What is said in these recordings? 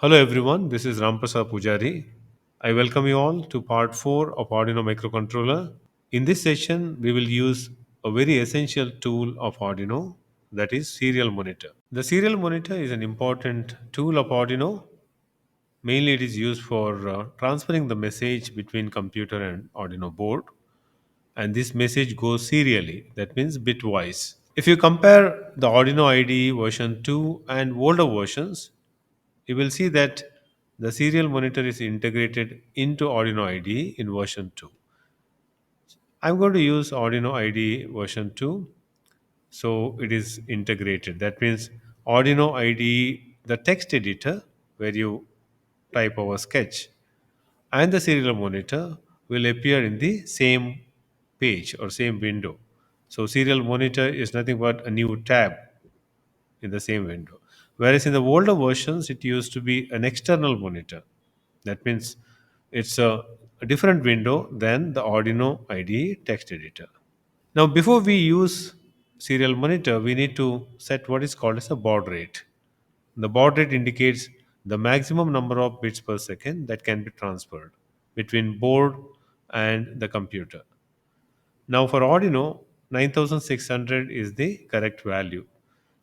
Hello everyone, this is Ramprasad Pujari. I welcome you all to part 4 of Arduino Microcontroller. In this session, we will use a very essential tool of Arduino, that is serial monitor. The serial monitor is an important tool of Arduino. Mainly it is used for transferring the message between computer and Arduino board, and this message goes serially, that means bitwise. If you compare the Arduino IDE version 2 and older versions, you will see that the serial monitor is integrated into Arduino IDE in version 2. I'm going to use Arduino IDE version 2, so it is integrated. That means Arduino IDE, the text editor where you type our sketch, and the serial monitor will appear in the same page or same window. So serial monitor is nothing but a new tab in the same window. Whereas in the older versions, it used to be an external monitor. That means it's a different window than the Arduino IDE text editor. Now, before we use serial monitor, we need to set what is called as a baud rate. The baud rate indicates the maximum number of bits per second that can be transferred between board and the computer. Now, for Arduino, 9600 is the correct value.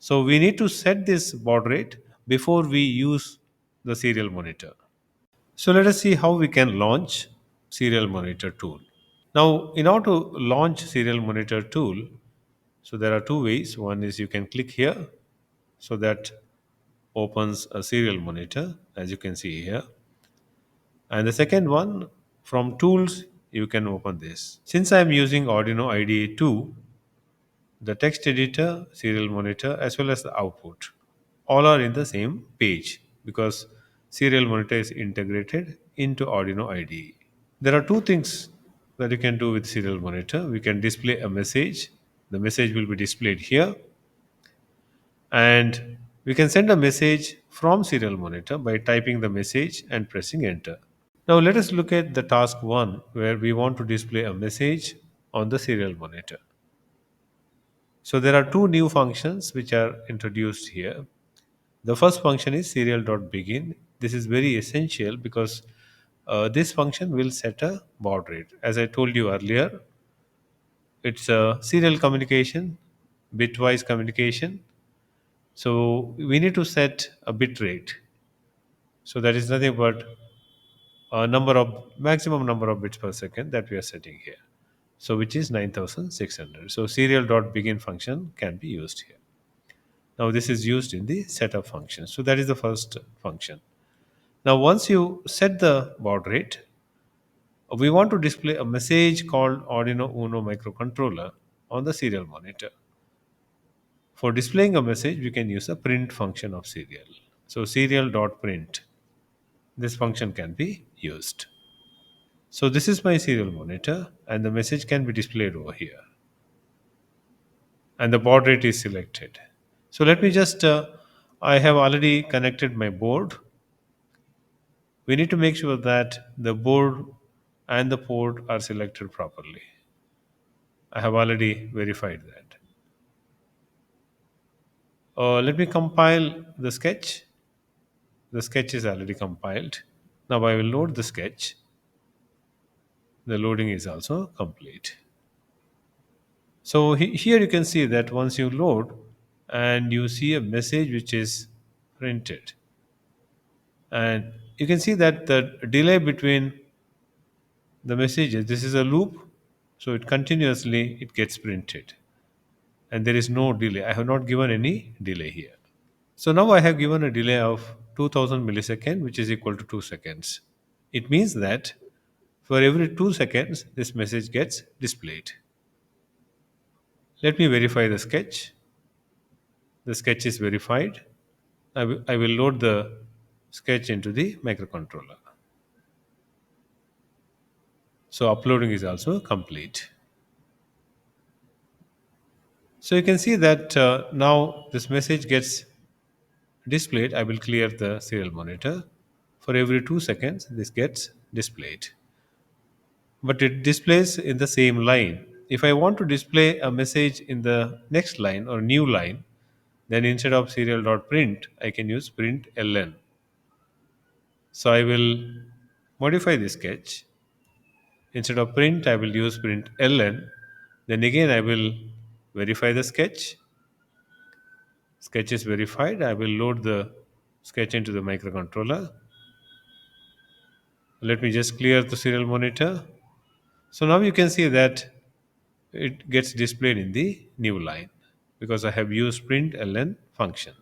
So, we need to set this baud rate before we use the serial monitor. So, let us see how we can launch serial monitor tool. Now, in order to launch serial monitor tool, so there are two ways. One is you can click here, so that opens a serial monitor, as you can see here. And the second one, from tools, you can open this. Since I am using Arduino IDE 2, the text editor, serial monitor, as well as the output, all are in the same page because serial monitor is integrated into Arduino IDE. There are two things that you can do with serial monitor. We can display a message. The message will be displayed here, and we can send a message from serial monitor by typing the message and pressing enter. Now let us look at the task 1 where we want to display a message on the serial monitor. So there are two new functions which are introduced here. The first function is serial.begin. This is very essential because this function will set a baud rate. As I told you earlier, it's a serial communication, bitwise communication. So we need to set a bit rate. So that is nothing but a number of maximum number of bits per second that we are setting here. So which is 9600. So serial.begin function can be used here. Now this is used in the setup function. So that is the first function. Now once you set the baud rate, we want to display a message called Arduino Uno microcontroller on the serial monitor. For displaying a message, we can use a print function of serial. So serial.print, this function can be used. So this is my serial monitor and the message can be displayed over here. And the baud rate is selected. So let me just, I have already connected my board. We need to make sure that the board and the port are selected properly. I have already verified that. Let me compile the sketch. The sketch is already compiled. Now I will load the sketch. The loading is also complete. So here you can see that once you load and you see a message which is printed, and you can see that the delay between the messages, this is a loop, so it continuously it gets printed and there is no delay. I have not given any delay here. So now I have given a delay of 2000 millisecond, which is equal to 2 seconds. It means that for every 2 seconds this message gets displayed. Let me verify the sketch. The sketch is verified. I will load the sketch into the microcontroller. So uploading is also complete. So you can see that now this message gets displayed. I will clear the serial monitor. For every 2 seconds, this gets displayed. But it displays in the same line. If I want to display a message in the next line or new line, then instead of serial.print, I can use print ln. So I will modify the sketch. Instead of print, I will use print ln. Then again, I will verify the sketch. Sketch is verified. I will load the sketch into the microcontroller. Let me just clear the serial monitor. So now you can see that it gets displayed in the new line because I have used print ln function.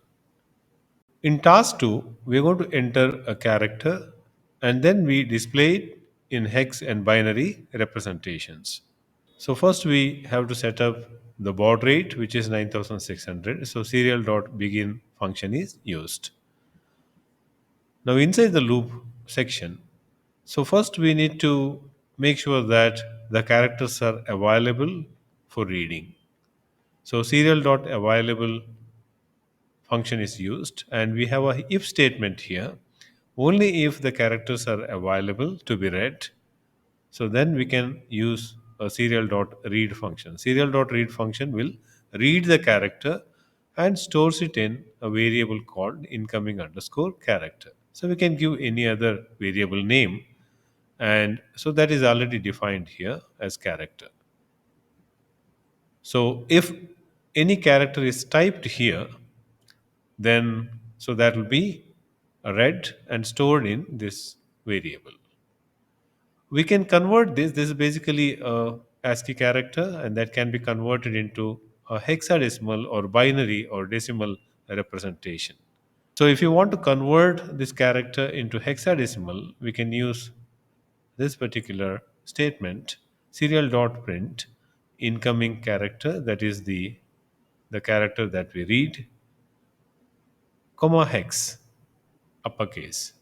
In task 2, we are going to enter a character and then we display it in hex and binary representations. So first we have to set up the baud rate, which is 9600. So serial.begin function is used. Now inside the loop section, so first we need to make sure that the characters are available for reading. So serial.available function is used and we have a if statement here. Only if the characters are available to be read, so then we can use a serial.read function. Serial.read function will read the character and stores it in a variable called incoming underscore character. So we can give any other variable name, and so that is already defined here as character. So if any character is typed here, then so that will be read and stored in this variable. We can convert this is basically a ASCII character, and that can be converted into a hexadecimal or binary or decimal representation. So if you want to convert this character into hexadecimal, we can use this particular statement, serial.print incoming character, that is the character that we read, comma hex, uppercase.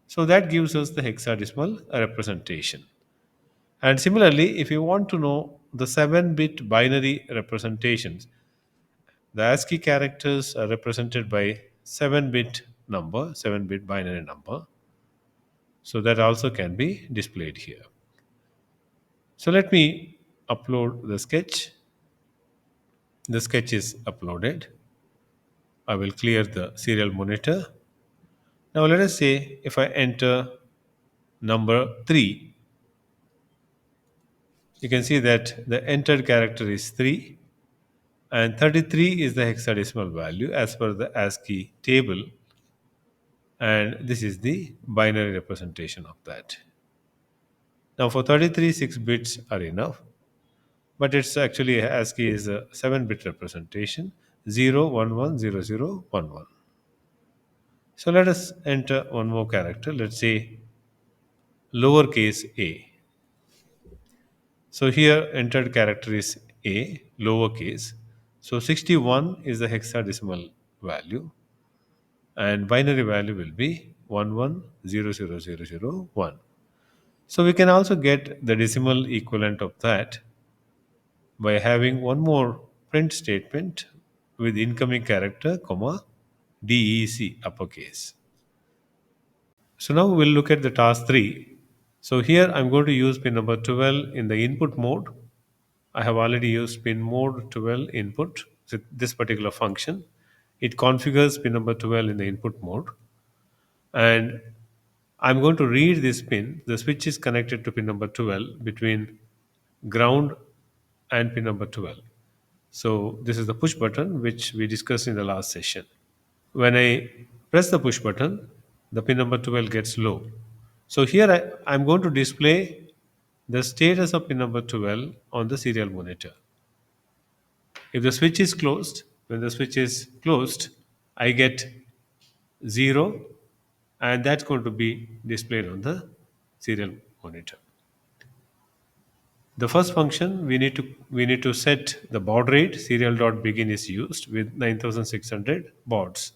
So that gives us the hexadecimal representation. And similarly, if you want to know the 7-bit binary representations, the ASCII characters are represented by 7-bit number, 7-bit binary number. So that also can be displayed here. So let me upload the sketch. The sketch is uploaded. I will clear the serial monitor. Now let us say if I enter number 3, you can see that the entered character is 3 and 33 is the hexadecimal value as per the ASCII table, and this is the binary representation of that. Now for 33, 6 bits are enough, but it's actually ASCII is a 7-bit representation, 0110011. So let us enter one more character, let's say lowercase a. So here entered character is a, lowercase. So 61 is the hexadecimal value and binary value will be 11000001. So we can also get the decimal equivalent of that by having one more print statement with incoming character, comma, DEC uppercase. So now we'll look at the task 3. So here I'm going to use pin number 12 in the input mode. I have already used pin mode 12 input, so this particular function. It configures pin number 12 in the input mode. And I'm going to read this pin. The switch is connected to pin number 12 between ground and pin number 12. So this is the push button which we discussed in the last session. When I press the push button, the pin number 12 gets low. So here I'm going to display the status of pin number 12 on the serial monitor. If the switch is closed, when the switch is closed, I get 0, and that's going to be displayed on the serial monitor. The first function we need to set the baud rate. Serial.begin is used with 9600 bauds.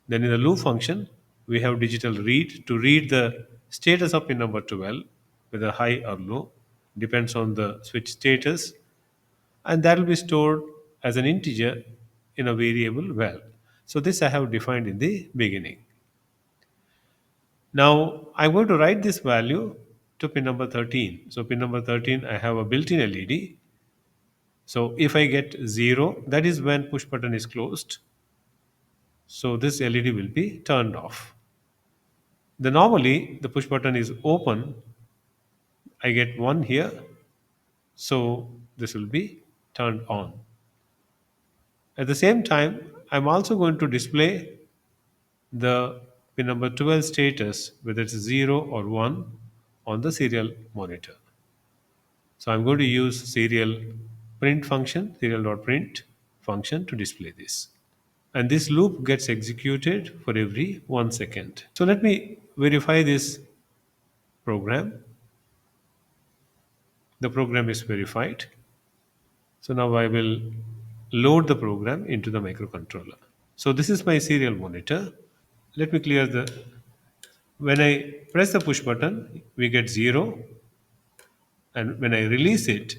Then in the loop function, we have digital read to read the status of pin number 12, whether high or low, depends on the switch status, and that will be stored as an integer in a variable val. So this I have defined in the beginning. Now I'm going to write this value to pin number 13. So pin number 13, I have a built-in LED. So if I get 0, that is when push button is closed. So this LED will be turned off. The normally the push button is open, I get 1 here, so this will be turned on. At the same time, I'm also going to display the pin number 12 status, whether it's 0 or 1, on the serial monitor. So I'm going to use serial print function, serial.print function to display this. And this loop gets executed for every 1 second. So let me verify this program. The program is verified. So now I will load the program into the microcontroller. So this is my serial monitor. Let me clear the. When I press the push button, we get 0, and when I release it,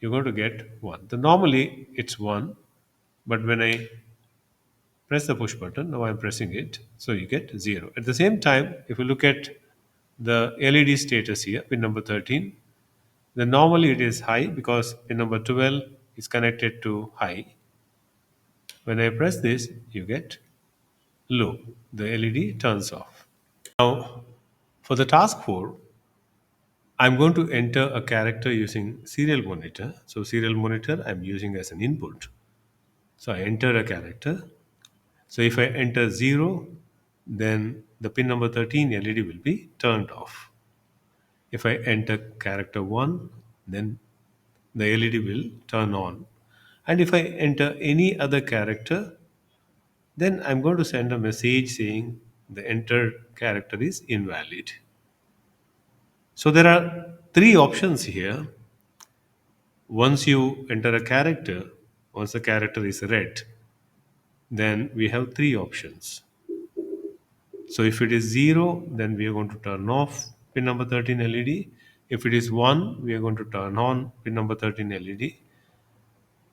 you're going to get 1. The normally it's 1, but when I press the push button, now I'm pressing it, so you get 0. At the same time, if you look at the LED status here, pin number 13, then normally it is high because pin number 12 is connected to high. When I press this, you get low. The LED turns off. Now, for the task 4, I'm going to enter a character using serial monitor. So serial monitor I'm using as an input. So I enter a character. So if I enter 0, then the pin number 13 LED will be turned off. If I enter character 1, then the LED will turn on. And if I enter any other character, then I'm going to send a message saying the entered character is invalid. So there are three options here. Once you enter a character, once the character is read, then we have three options. So if it is 0, then we are going to turn off pin number 13 LED. If it is 1, we are going to turn on pin number 13 LED.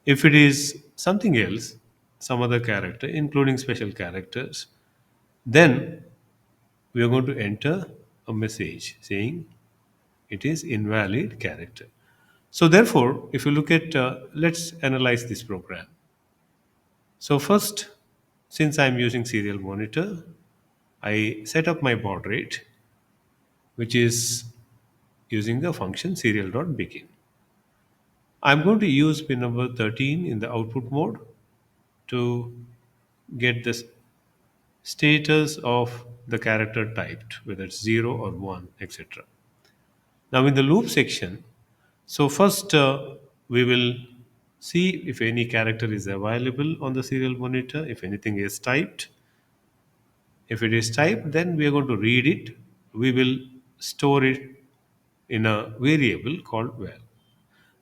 If it is something else, some other character, including special characters, then we are going to enter a message saying it is invalid character. So therefore, if you look at, let's analyze this program. So first, since I'm using serial monitor, I set up my baud rate, which is using the function serial.begin. I'm going to use pin number 13 in the output mode to get the status of the character typed, whether it's 0 or 1, etc. Now in the loop section, so first we will see if any character is available on the serial monitor, if anything is typed. If it is typed, then we are going to read it. We will store it in a variable called val.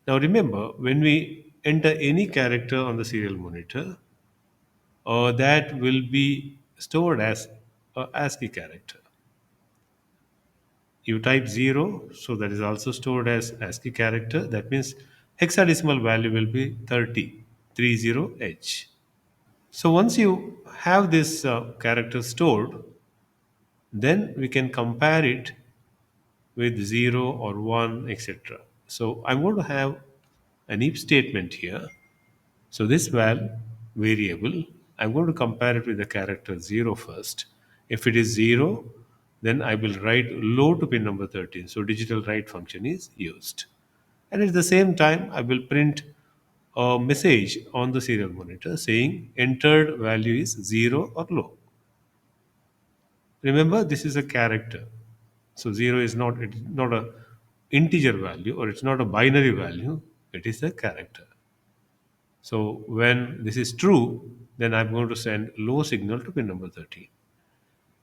Now remember, when we enter any character on the serial monitor, that will be stored as a ASCII character. You type 0, so that is also stored as ASCII character. That means hexadecimal value will be 30H. So once you have this character stored, then we can compare it with 0 or 1, etc. So I'm going to have an if statement here. So this val variable, I'm going to compare it with the character 0 first. If it is 0, then I will write low to pin number 13. So digital write function is used. And at the same time, I will print a message on the serial monitor saying entered value is 0 or low. Remember, this is a character. So 0 is not, it's not a integer value or it's not a binary value. It is a character. So when this is true, then I'm going to send low signal to pin number 13.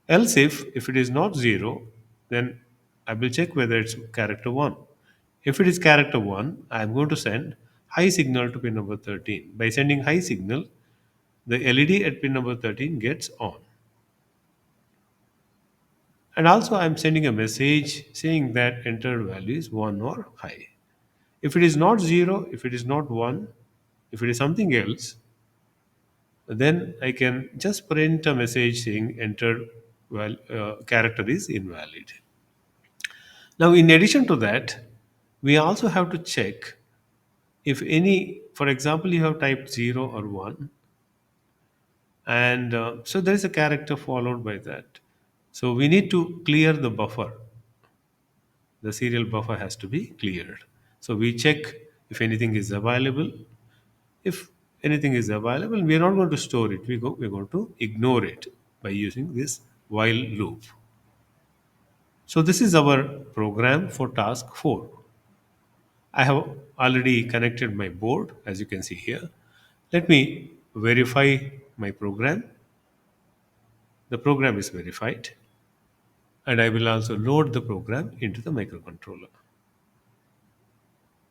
Else if it is not 0, then I will check whether it's character 1. If it is character 1, I'm going to send high signal to pin number 13. By sending high signal, the LED at pin number 13 gets on. And also I'm sending a message saying that entered value is 1 or high. If it is not 0, if it is not 1, if it is something else, then I can just print a message saying entered character is invalid. Now, in addition to that, we also have to check if any, for example, you have typed 0 or 1, and so there is a character followed by that. So we need to clear the buffer. The serial buffer has to be cleared. So we check if anything is available. If anything is available, we are not going to store it. We're going to ignore it by using this while loop. So this is our program for task 4. I have already connected my board as you can see here. Let me verify my program. The program is verified and I will also load the program into the microcontroller.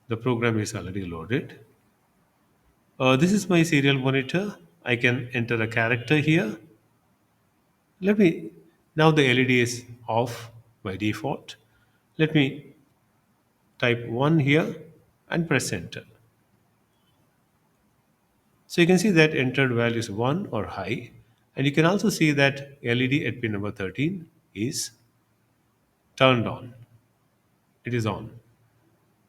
The program is already loaded. This is my serial monitor. I can enter a character here. Let me, now the LED is off by default. Let me type 1 here and press enter. So you can see that entered value is 1 or high. And you can also see that LED at pin number 13 is turned on. It is on.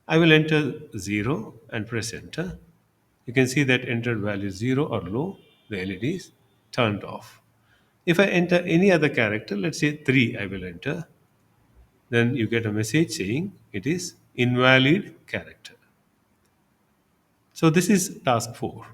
I will enter 0 and press enter. You can see that entered value is 0 or low. The LED is turned off. If I enter any other character, let's say 3, I will enter, then you get a message saying it is invalid character. So this is task 4.